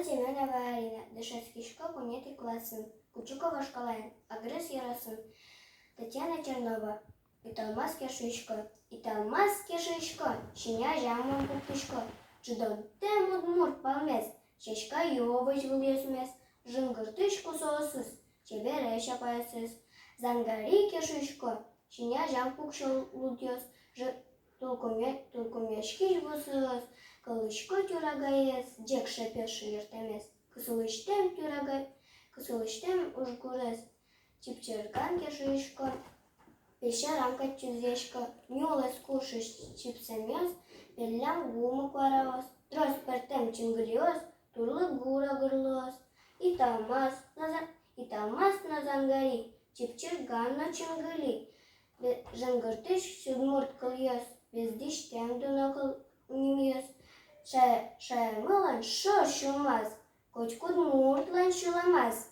Семенова Арина, Дышевский школ, понятый классын, Кучукова школаен, Агресс ярасын, Татьяна Чернова, Италмаз кешишко, Шиня жамон куктышко, Жидон тем удмурт палмес, Чешка йовыч вылезмес, Жынгыртышку соосыз, Чебере шапаясыз, Зангари кешишко, Шиня жам кукшыл лудьос, Тулкумешкиш высылыз, Кылышко тюрагайес, Джекше пеши ертемес, Кысылыштем ужгурес, Чипчерган кешишко, Пещеранка тюзешко, Нюлес кушиш чипсемес, Пеллям гуму клараос, Трос пертем чингриос, Турлы гура гырлос, Италмаз на зангари, Чипчерган на чингыли, Жынгыртыш сюдмурт кыльёс, Бездиштем дунакыл немьёс, Шаямылан шо шумаз, Кочкуд муртлан шуламаз.